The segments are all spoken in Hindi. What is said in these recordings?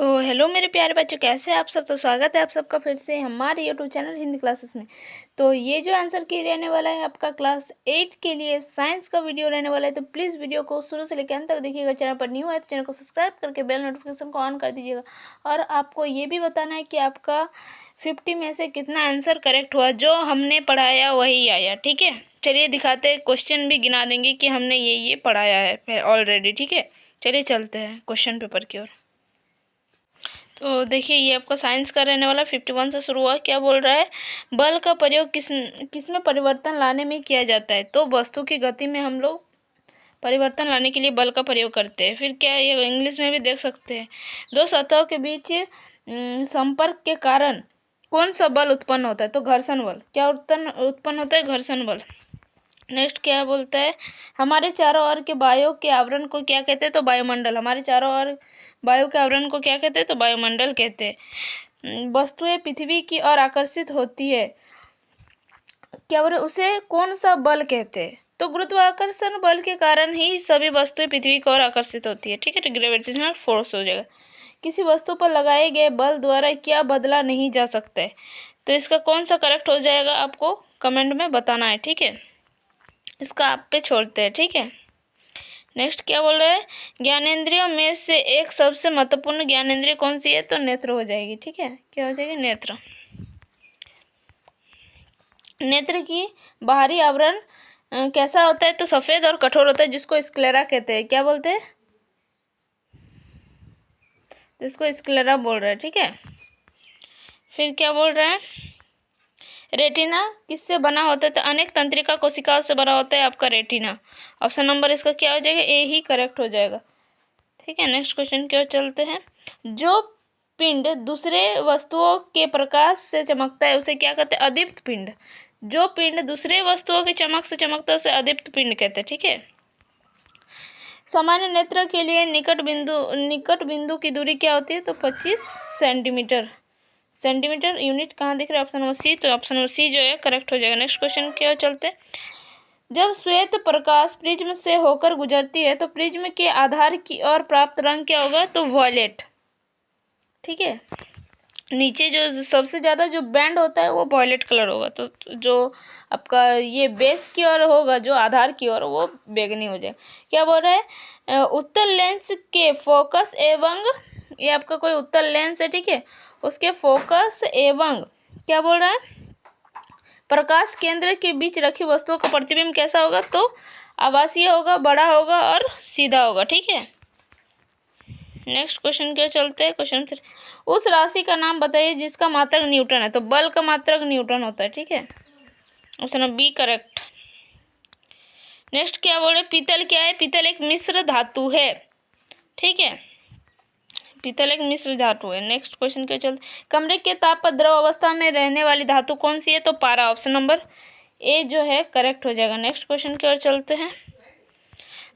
तो हेलो मेरे प्यारे बच्चों, कैसे हैं आप सब। तो स्वागत है आप सबका फिर से हमारे यूट्यूब चैनल हिंदी क्लासेस में। तो ये जो आंसर की रहने वाला है आपका क्लास 8 के लिए साइंस का वीडियो रहने वाला है। तो प्लीज़ वीडियो को शुरू से लेकर अंत तक देखिएगा। चैनल पर न्यू है तो चैनल को सब्सक्राइब करके बेल नोटिफिकेशन को ऑन कर दीजिएगा। और आपको ये भी बताना है कि आपका 50 में से कितना आंसर करेक्ट हुआ। जो हमने पढ़ाया वही आया, ठीक है। चलिए दिखाते, क्वेश्चन भी गिना देंगे कि हमने ये पढ़ाया है ऑलरेडी, ठीक है। चलिए चलते हैं क्वेश्चन पेपर की ओर। तो देखिए ये आपका साइंस का रहने वाला 51 से शुरू हुआ। क्या बोल रहा है, बल का प्रयोग किस में परिवर्तन लाने में किया जाता है। तो वस्तु की गति में हम लोग परिवर्तन लाने के लिए बल का प्रयोग करते हैं। फिर क्या, ये इंग्लिश में भी देख सकते हैं। दो सतहों के बीच संपर्क के कारण कौन सा बल उत्पन्न होता है। तो घर्षण बल। क्या उत्पन्न होता है, घर्षण बल। नेक्स्ट क्या बोलता है, हमारे चारों ओर के वायु के आवरण को क्या कहते हैं। तो वायुमंडल। हमारे चारों ओर वायु के आवरण को क्या कहते हैं। तो वायुमंडल कहते हैं। वस्तुएं पृथ्वी की ओर आकर्षित होती है, क्या बोले, उसे कौन सा बल कहते हैं। तो गुरुत्वाकर्षण बल के कारण ही सभी वस्तुएं पृथ्वी की ओर आकर्षित होती है, ठीक है। तो ग्रेविटेशनल फोर्स हो जाएगा। किसी वस्तु पर लगाए गए बल द्वारा क्या बदला नहीं जा सकता है। तो इसका कौन सा करेक्ट हो जाएगा, आपको कमेंट में बताना है, ठीक है। इसका आप पे छोड़ते हैं, ठीक है। नेक्स्ट क्या बोल रहा है, ज्ञानेंद्रियों में से एक सबसे महत्वपूर्ण ज्ञानेंद्रिय कौन सी है। तो नेत्र हो जाएगी, ठीक है। क्या हो जाएगी, नेत्र। नेत्र की बाहरी आवरण कैसा होता है। तो सफेद और कठोर होता है, जिसको स्क्लेरा कहते हैं। क्या बोलते हैं, जिसको स्क्लेरा बोल रहा है, ठीक है। फिर क्या बोल रहा है, रेटिना किससे बना होता है। तो अनेक तंत्रिका कोशिकाओं से बना होता है आपका रेटिना। ऑप्शन नंबर इसका क्या हो जाएगा, ए ही करेक्ट हो जाएगा, ठीक है। नेक्स्ट क्वेश्चन की ओर चलते हैं। जो पिंड दूसरे वस्तुओं के प्रकाश से चमकता है उसे क्या कहते हैं, अदीप्त पिंड। जो पिंड दूसरे वस्तुओं की चमक से चमकता है उसे अदीप्त पिंड कहते हैं, ठीक है। सामान्य नेत्र के लिए निकट बिंदु की दूरी क्या होती है। तो 25 सेंटीमीटर। सेंटीमीटर यूनिट कहाँ दिख रहा है, ऑप्शन नंबर सी। तो ऑप्शन नंबर सी जो है करेक्ट हो जाएगा। नेक्स्ट क्वेश्चन की ओर चलते हैं। जब श्वेत प्रकाश प्रिज्म से होकर गुजरती है तो प्रिज्म के आधार की ओर प्राप्त रंग क्या होगा। तो वॉयलेट, ठीक है। नीचे जो सबसे ज़्यादा जो बैंड होता है वो वॉयलेट कलर होगा। तो जो आपका ये बेस की ओर होगा, जो आधार की ओर, वो बैगनी हो जाएगा। क्या बोल रहा है, उत्तल लेंस के फोकस एवं, ये आपका कोई उत्तल लेंस है, ठीक है, उसके फोकस एवं क्या बोल रहा है, प्रकाश केंद्र के बीच रखी वस्तुओं का प्रतिबिंब कैसा होगा। तो आभासीय होगा, बड़ा होगा और सीधा होगा, ठीक है। नेक्स्ट क्वेश्चन क्या चलते हैं, क्वेश्चन 3। उस राशि का नाम बताइए जिसका मात्रक न्यूटन है। तो बल का मात्रक न्यूटन होता है, ठीक है। Option number B correct. Next क्या बोले, पीतल क्या है। पीतल एक मिश्र धातु है, ठीक है। पीतल एक मिश्र धातु है। नेक्स्ट क्वेश्चन क्या चलते, कमरे के ताप पर द्रव अवस्था में रहने वाली धातु कौन सी है। तो पारा। ऑप्शन नंबर ए जो है करेक्ट हो जाएगा। नेक्स्ट क्वेश्चन की ओर चलते हैं।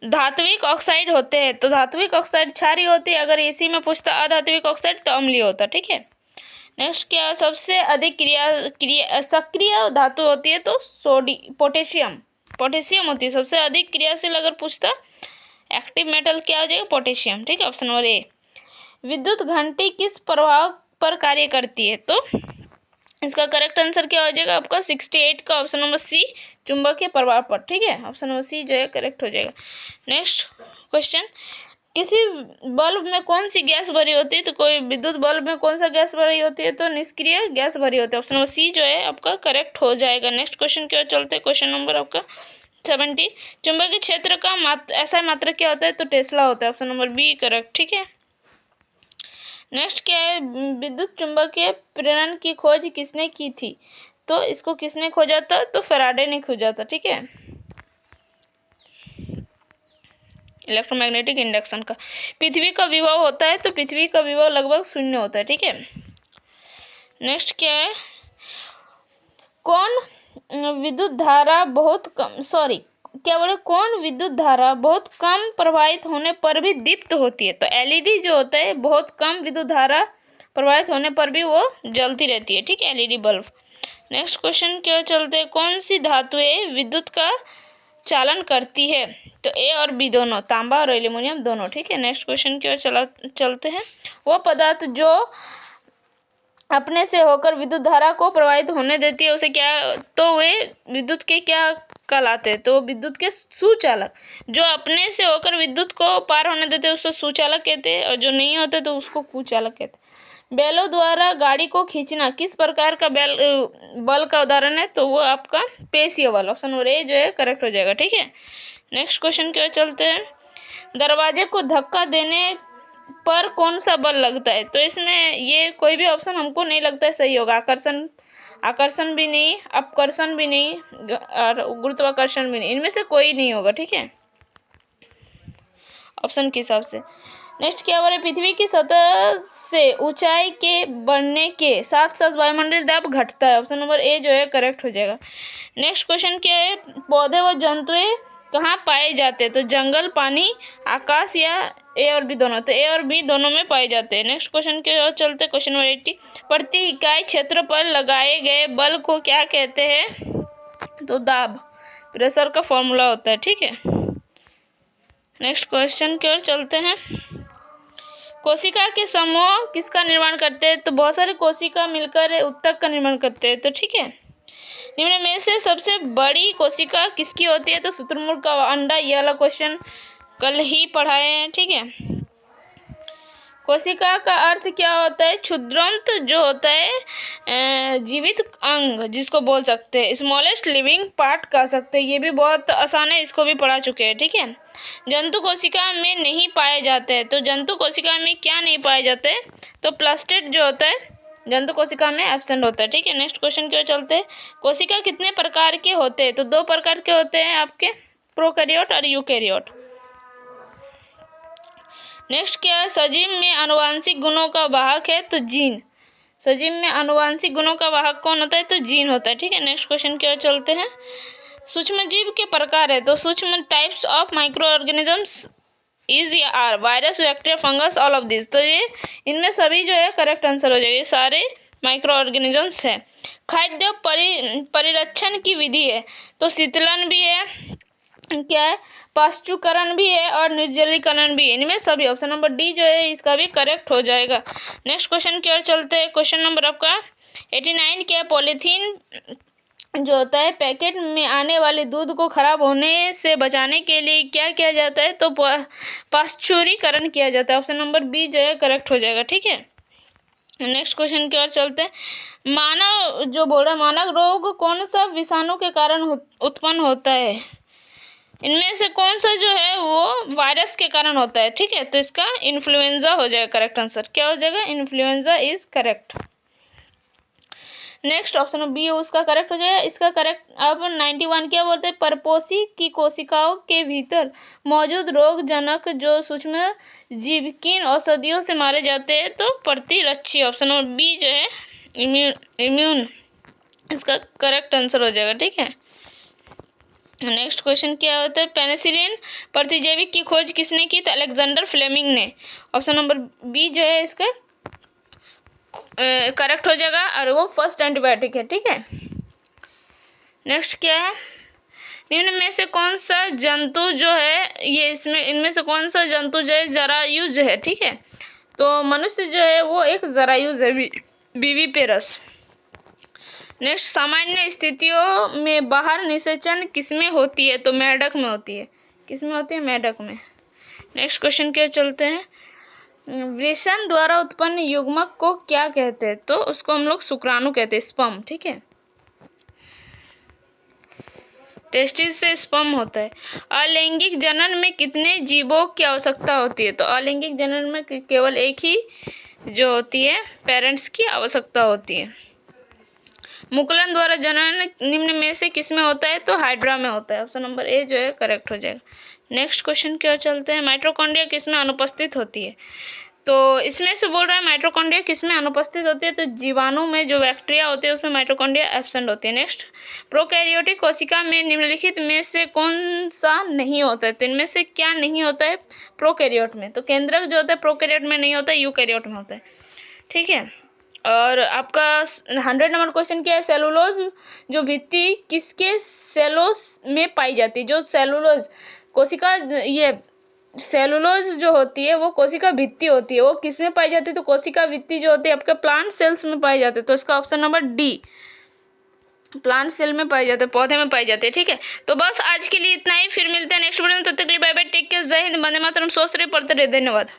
धात्विक ऑक्साइड होते हैं। तो धात्विक ऑक्साइड क्षारीय होती है। अगर एसी में पूछता अधात्विक ऑक्साइड तो अम्लीय होता, ठीक है। नेक्स्ट क्या, सबसे अधिक सक्रिय धातु होती है। तो पोटेशियम होती है सबसे अधिक क्रियाशील। अगर पूछता एक्टिव मेटल क्या हो जाएगा, पोटेशियम, ठीक है। Option number A. विद्युत घंटी किस प्रभाव पर कार्य करती है। तो इसका करेक्ट आंसर क्या हो जाएगा आपका 68 का ऑप्शन नंबर सी, चुंबकीय प्रभाव पर, ठीक है। ऑप्शन नंबर सी जो है करेक्ट हो जाएगा। नेक्स्ट क्वेश्चन, किसी बल्ब में कौन सी गैस भरी होती है। तो कोई विद्युत बल्ब में कौन सा गैस भरी होती है। तो निष्क्रिय गैस भरी होती है। ऑप्शन नंबर सी जो है आपका करेक्ट हो जाएगा। नेक्स्ट क्वेश्चन की ओर चलते हैं। क्वेश्चन नंबर आपका 70, चुंबकीय क्षेत्र का ऐसा मात्रक क्या होता है। तो टेस्ला होता है। ऑप्शन नंबर बी करेक्ट, ठीक है। नेक्स्ट क्या है, विद्युत चुंबकीय प्रेरण की खोज किसने की थी। तो इसको किसने खोजा था। तो फैराडे ने खोजा था, ठीक है। इलेक्ट्रोमैग्नेटिक इंडक्शन का। पृथ्वी का विभव होता है। तो पृथ्वी का विभव लगभग 0 होता है, ठीक है। नेक्स्ट क्या है, कौन विद्युत धारा बहुत कम कौन विद्युत धारा बहुत कम प्रवाहित होने पर भी दीप्त होती है। तो एलईडी जो होता है बहुत कम विद्युत धारा प्रवाहित होने पर भी वो जलती रहती है, ठीक है, एलईडी बल्ब। नेक्स्ट क्वेश्चन क्या चलते हैं, कौन सी धातुएं विद्युत का चालन करती है? तो ए और बी दोनों, तांबा और एल्यूमिनियम दोनों, ठीक है। नेक्स्ट क्वेश्चन की ओर चलते हैं। वो पदार्थ जो अपने से होकर विद्युत धारा को प्रवाहित होने देती है उसे क्या, तो वे विद्युत के क्या कहलाते हैं? तो विद्युत के सुचालक। जो अपने से होकर विद्युत को पार होने देते हैं उसको सुचालक कहते हैं, और जो नहीं होते तो उसको कुचालक कहते हैं। बैलों द्वारा गाड़ी को खींचना किस प्रकार का बल का उदाहरण है? तो वो आपका पेशीय बल, ऑप्शन नंबर ए जो है करेक्ट हो जाएगा, ठीक है। नेक्स्ट क्वेश्चन की ओर चलते हैं। दरवाजे को धक्का देने पर कौन सा बल लगता है? तो इसमें ये कोई भी ऑप्शन हमको नहीं लगता है सही होगा। आकर्षण भी नहीं, अपकर्षण भी नहीं, और गुरुत्वाकर्षण भी नहीं, इनमें से कोई नहीं होगा, ठीक है, ऑप्शन के हिसाब से। नेक्स्ट क्या हो रहा है? पृथ्वी की सतह से ऊंचाई के बढ़ने के साथ साथ वायुमंडलीय दाब घटता है, ऑप्शन नंबर ए जो है करेक्ट हो जाएगा। नेक्स्ट क्वेश्चन क्या है? पौधे व जंतुएं कहाँ पाए जाते हैं? तो जंगल, पानी, आकाश, या ए और बी दोनों? तो ए और बी दोनों में पाए जाते हैं। नेक्स्ट क्वेश्चन के ओर चलते हैं। क्वेश्चन नंबर 80, प्रति इकाई क्षेत्र पर लगाए गए बल को क्या कहते हैं? तो दाब, प्रेशर का फॉर्मूला होता है, ठीक है। नेक्स्ट क्वेश्चन की ओर चलते हैं। कोशिका के समूह किसका निर्माण करते हैं? तो बहुत सारे कोशिका मिलकर उत्तक का निर्माण करते हैं, तो ठीक है। निम्न में से सबसे बड़ी कोशिका किसकी होती है? तो शुतुरमुर्ग का अंडा। यह वाला क्वेश्चन कल ही पढ़ाए हैं, ठीक है। कोशिका का अर्थ क्या होता है? क्षुद्रांत जो होता है जीवित अंग जिसको बोल सकते हैं, स्मॉलेस्ट लिविंग पार्ट कह सकते हैं। ये भी बहुत आसान है, इसको भी पढ़ा चुके हैं, ठीक है। जंतु कोशिका में नहीं पाए जाते हैं। तो जंतु कोशिका में क्या नहीं पाए जाते? तो प्लास्टेड जो होता है जंतु कोशिका में एब्सेंट होता है, ठीक है। नेक्स्ट क्वेश्चन की ओर चलते हैं। कोशिका कितने प्रकार के होते हैं? तो 2 प्रकार के होते हैं आपके, प्रोकैरियोट और यूकैरियोट। नेक्स्ट क्या है? सजीव में आनुवांशिक गुणों का वाहक है? तो जीन। सजीव में आनुवांशिक गुणों का वाहक कौन होता है? तो जीन होता है, ठीक है। नेक्स्ट क्वेश्चन की ओर चलते हैं। सूक्ष्म जीव के प्रकार है? तो सूक्ष्म types of micro organisms is या are virus, bacteria, fungus, all of this. तो ये इनमें सभी जो है करेक्ट आंसर हो जाएगा, ये सारे माइक्रो ऑर्गेनिजम्स है। खाद्य परिरक्षण की विधि है? तो शीतलन भी है, क्या है, पाश्चुकरण भी है, और निर्जलीकरण भी है। इनमें सभी ऑप्शन नंबर डी जो है इसका भी करेक्ट हो जाएगा। नेक्स्ट क्वेश्चन की ओर चलते हैं। क्वेश्चन नंबर आपका 89 क्या है? पॉलीथीन जो होता है पैकेट में आने वाले दूध को खराब होने से बचाने के लिए क्या किया जाता है? तो पाश्चुरीकरण किया जाता है, ऑप्शन नंबर बी जो है करेक्ट हो जाएगा, ठीक है। नेक्स्ट क्वेश्चन की ओर चलते हैं। मानव जो बोल रहा है, मानव रोग कौन सा विषाणु के कारण उत्पन्न होता है? इनमें से कौन सा जो है वो वायरस के कारण होता है, ठीक है। तो इसका इन्फ्लुएंजा हो जाएगा करेक्ट आंसर। क्या हो जाएगा? Influenza is correct. Next option B उसका करेक्ट हो जाएगा। इसका करेक्ट। अब 91 क्या बोलते हैं? परपोषी की कोशिकाओं के भीतर मौजूद रोगजनक जो सूक्ष्म जीव किन औषधियों से मारे जाते हैं? तो प्रतिरक्षी, ऑप्शन नंबर बी जो है इम्यून इसका करेक्ट आंसर हो जाएगा, ठीक है। नेक्स्ट क्वेश्चन क्या होता है? पेनिसिलिन प्रतिजैविक की खोज किसने की? तो अलेक्जेंडर फ्लेमिंग ने, ऑप्शन नंबर बी जो है इसका करेक्ट हो जाएगा, और वो फर्स्ट एंटीबायोटिक है, ठीक है। नेक्स्ट क्या है? निम्न में से कौन सा जंतु जो है ये इनमें से कौन सा जंतु जो है जरायुज है, ठीक है। तो मनुष्य जो है वो एक जरायुज है, विविपेरस। नेक्स्ट, सामान्य स्थितियों में बाहर निषेचन किसमें होती है? तो मेढक में होती है। किसमें होती है? मेढक में। नेक्स्ट क्वेश्चन क्या चलते हैं। वृषण द्वारा उत्पन्न युग्मक को क्या कहते हैं? तो उसको हम लोग शुक्राणु कहते हैं, स्पर्म, ठीक है। टेस्टिस से स्पर्म होता है। अलैंगिक जनन में कितने जीवों की आवश्यकता होती है? तो अलैंगिक जनन में केवल एक ही जो होती है पेरेंट्स की आवश्यकता होती है। मुकुलन द्वारा जनन निम्न में से किसमें होता है? तो हाइड्रा में होता है, ऑप्शन नंबर ए जो है करेक्ट हो जाएगा। नेक्स्ट क्वेश्चन की ओर चलते हैं। माइटोकॉन्ड्रिया किसमें अनुपस्थित होती है? तो इसमें से बोल रहा है माइटोकॉन्ड्रिया किसमें अनुपस्थित होती है? तो जीवाणु में जो बैक्टीरिया होते हैं उसमें माइटोकॉन्ड्रिया एब्सेंट होती है। नेक्स्ट, प्रोकैरियोटिक कोशिका में निम्नलिखित में से कौन सा नहीं होता है? तो इनमें से क्या नहीं होता है प्रोकैरियोट में? तो केंद्रक जो होता है प्रोकैरियोट में नहीं होता है, यूकैरियोट में होता है, ठीक है। और आपका 100 नंबर क्वेश्चन क्या है, सेलुलोज जो भित्ति किसके सेलोस में पाई जाती है। जो सेलुलोज कोशिका, ये सेलुलोज जो होती है वो कोशिका भित्ति होती है, वो किस में पाई जाती है, तो कोशिका भित्ति जो होती है आपके प्लांट सेल्स में पाई जाती है। तो इसका option number D, plant cell में पाए जाते हैं, पौधे में पाए जाते हैं। ठीक है, तो बस आज के लिए इतना ही, फिर मिलते हैं नेक्स्ट वीडियो में। तब तक के लिए बाय बाय, टेक केयर, जय हिंद, वंदे मातरम, स्वस्थ रहिए, पढ़ते रहिए, धन्यवाद।